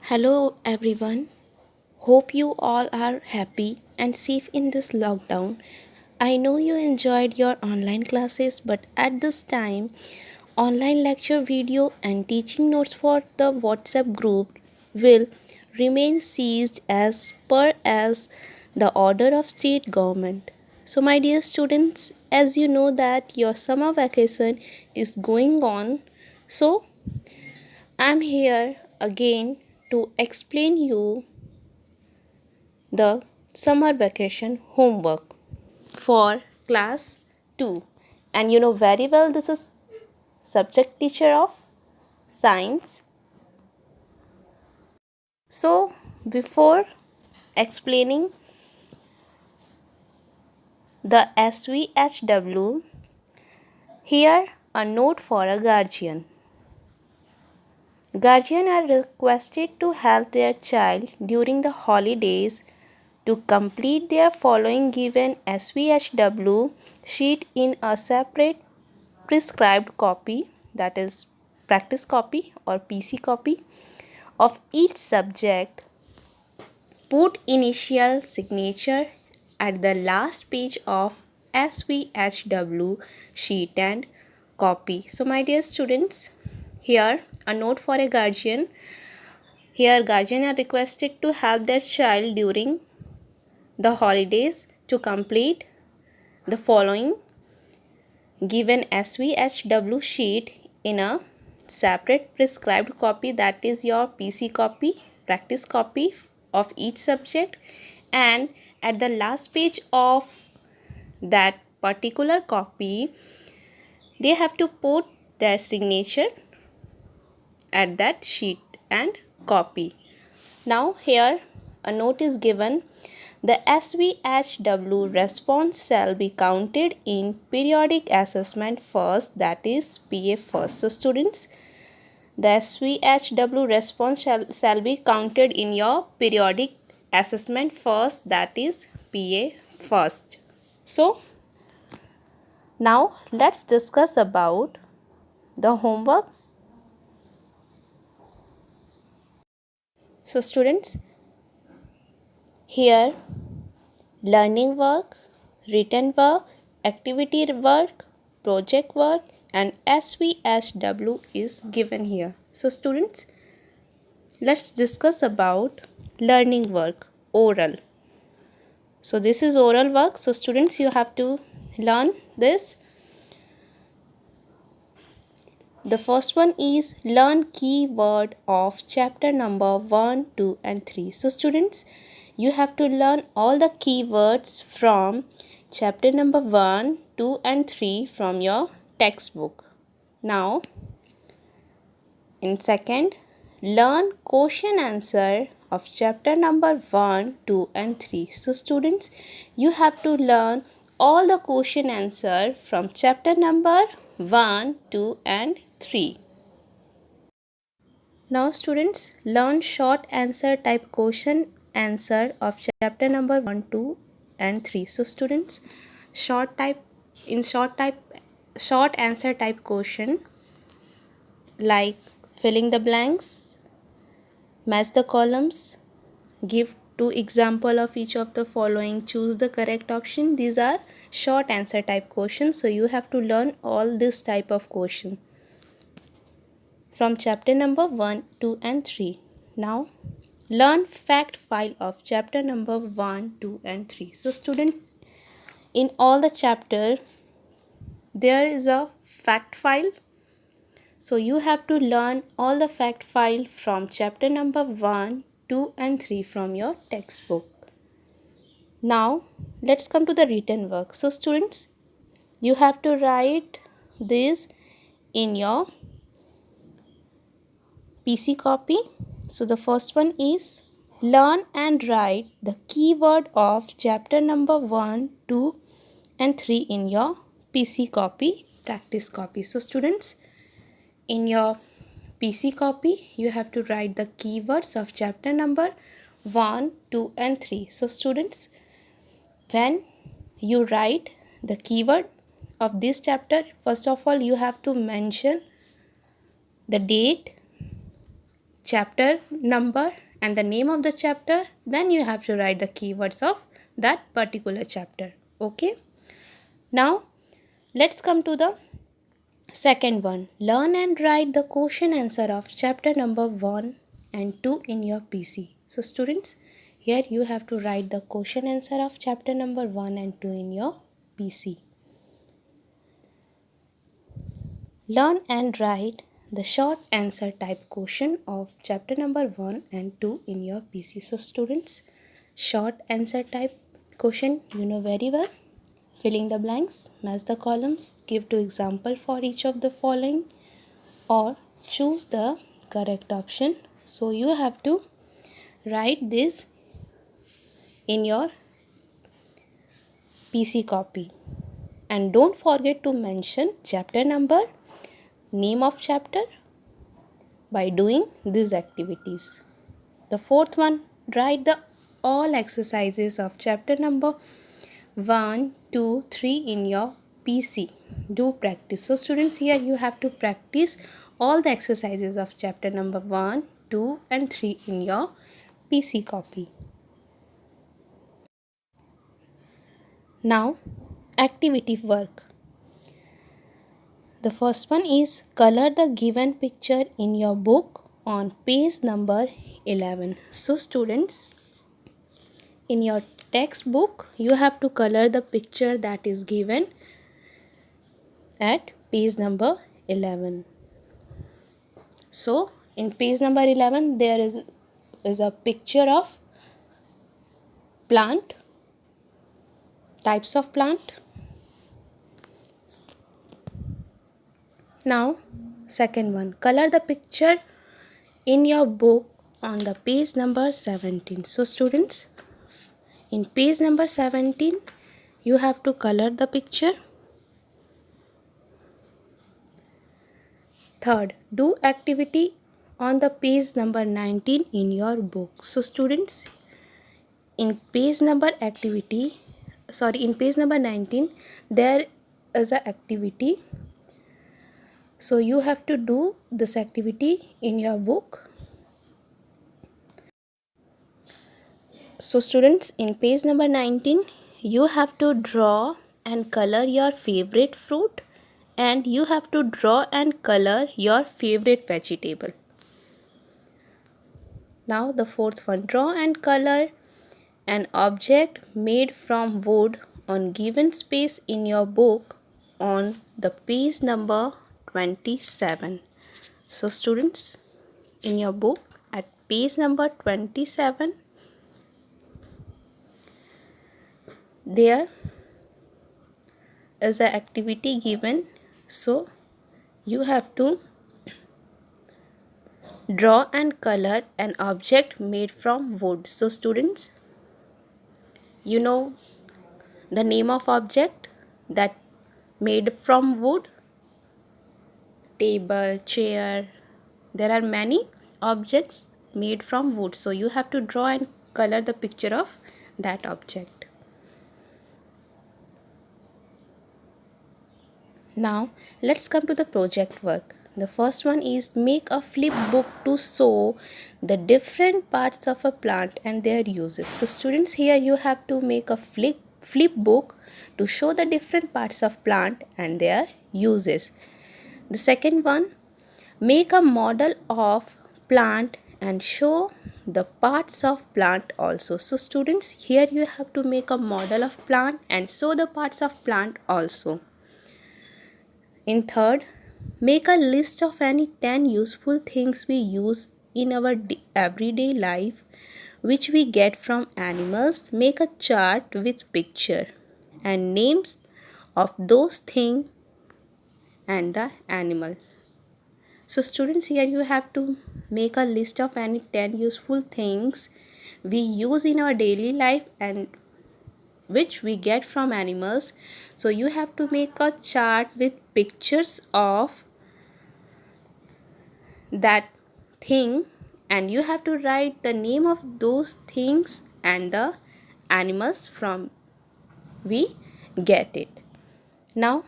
Hello everyone. Hope you all are happy and safe in this lockdown. I know you enjoyed your online classes, but at this time, online lecture video and teaching notes for the WhatsApp group will remain seized as per as the order of state government. So my dear students, as you know that your summer vacation is going on, so I'm here again to explain you the summer vacation homework for class 2. And you know very well this is subject teacher of science. So before explaining the SVHW, here a note for a guardian. Guardians are requested to help their child during the holidays to complete their following given SVHW sheet in a separate prescribed copy, that is practice copy or PC copy of each subject. Put initial signature at the last page of SVHW sheet and copy. So my dear students, here a note for a guardian. Here guardian are requested to help their child during the holidays to complete the following given SVHW sheet in a separate prescribed copy, that is your PC copy, practice copy of each subject, and at the last page of that particular copy they have to put their signature at that sheet and copy. Now here a note is given. The SVHW response shall be counted in periodic assessment first, that is PA first. So students, the SVHW response shall be counted in your periodic assessment first, that is PA first. So now let's discuss about the homework. So students, here learning work, written work, activity work, project work and SVHW is given here. So students, let's discuss about learning work, oral. So this is oral work. So students, you have to learn this. The first one is learn keyword of chapter number 1, 2 and 3. So students, you have to learn all the keywords from chapter number 1, 2 and 3 from your textbook. Now, in second, learn question answer of chapter number 1, 2 and 3. So students, you have to learn all the question answer from chapter number 1, 2 and 3. Now students, learn short answer type question answer of chapter number 1, 2 and 3. So students, short answer type question like filling the blanks, match the columns, give two example of each of the following, choose the correct option. These are short answer type questions. So you have to learn all this type of question from chapter number 1, 2 and 3. Now learn fact file of chapter number 1, 2 and 3. So student, in all the chapter there is a fact file. So you have to learn all the fact file from chapter number 1, 2 and 3 from your textbook. Now let's come to the written work. So students, you have to write this in your PC copy. So the first one is learn and write the keyword of chapter number 1, 2 and 3 in your PC copy, practice copy. So students, in your PC copy you have to write the keywords of chapter number 1, 2 and 3. So students, when you write the keyword of this chapter, first of all you have to mention the date, chapter number and the name of the chapter, then you have to write the keywords of that particular chapter. Okay. Now let's come to the second one. Learn and write the question answer of chapter number 1 and 2 in your PC. So students, here you have to write the question answer of chapter number 1 and 2 in your PC. Learn and write the short answer type question of chapter number 1 and 2 in your PC. So students, short answer type question you know very well. Filling the blanks, match the columns, give two example for each of the following, or choose the correct option. So you have to write this in your PC copy. And don't forget to mention chapter number, name of chapter by doing these activities. The fourth one, write the all exercises of chapter number 1, 2, 3 in your PC. Do practice. So students, here you have to practice all the exercises of chapter number 1, 2 and 3 in your PC copy. Now, activity work. The first one is color the given picture in your book on page number 11. So students, in your textbook, you have to color the picture that is given at page number 11. So in page number 11, there is a picture of plant, types of plant. Now second one, color the picture in your book on the page number 17. So students, in page number 17, you have to color the picture. Third, do activity on the page number 19 in your book. So students, in page number 19, there is an activity. So you have to do this activity in your book. So students, in page number 19, you have to draw and color your favorite fruit, and you have to draw and color your favorite vegetable. Now the fourth one, draw and color an object made from wood on given space in your book on the page number 27. So students, in your book at page number 27, there is an activity given. So you have to draw and color an object made from wood. So students, you know the name of object that made from wood? Table, chair. There are many objects made from wood. So you have to draw and color the picture of that object. Now let's come to the project work. The first one is make a flip book to show the different parts of a plant and their uses. So students, here you have to make a flip book to show the different parts of plant and their uses. The second one, make a model of plant and show the parts of plant also. So students, here you have to make a model of plant and show the parts of plant also. In third, make a list of any 10 useful things we use in our everyday life which we get from animals. Make a chart with picture and names of those things and the animal. So students, here you have to make a list of any 10 useful things we use in our daily life and which we get from animals. So you have to make a chart with pictures of that thing and you have to write the name of those things and the animals from we get it. Now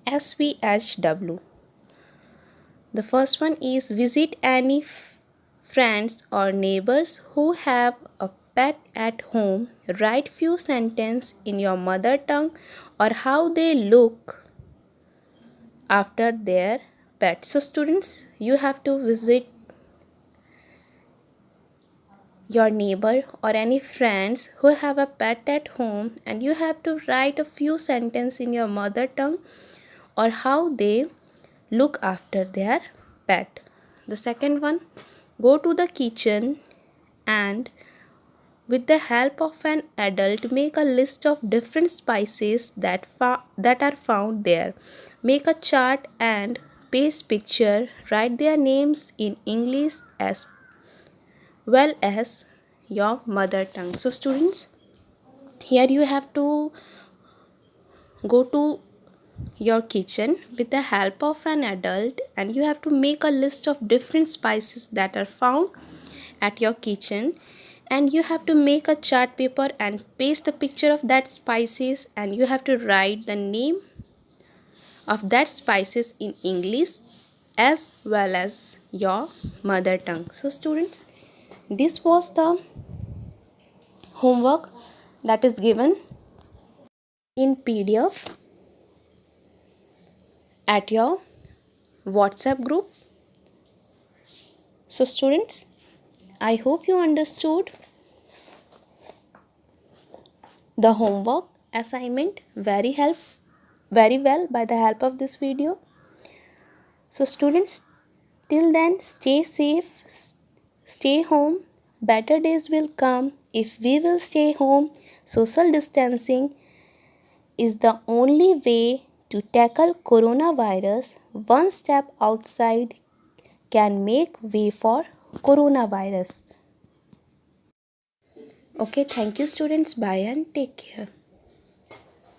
SVHW. The first one is visit any friends or neighbors who have a pet at home. Write few sentences in your mother tongue or how they look after their pet. So students, you have to visit your neighbor or any friends who have a pet at home, and you have to write a few sentences in your mother tongue or how they look after their pet. The second one, go to the kitchen and with the help of an adult make a list of different spices that are found there. Make a chart and paste picture. Write their names in English as well as your mother tongue. So students, here you have to go to your kitchen with the help of an adult and you have to make a list of different spices that are found at your kitchen, and you have to make a chart paper and paste the picture of that spices, and you have to write the name of that spices in English as well as your mother tongue. So students, this was the homework that is given in PDF at your WhatsApp group. So students, I hope you understood the homework assignment very well by the help of this video. So students, till then stay safe, stay home. Better days will come if we will stay home. Social distancing is the only way to tackle coronavirus. One step outside can make way for coronavirus. Okay, thank you students. Bye and take care.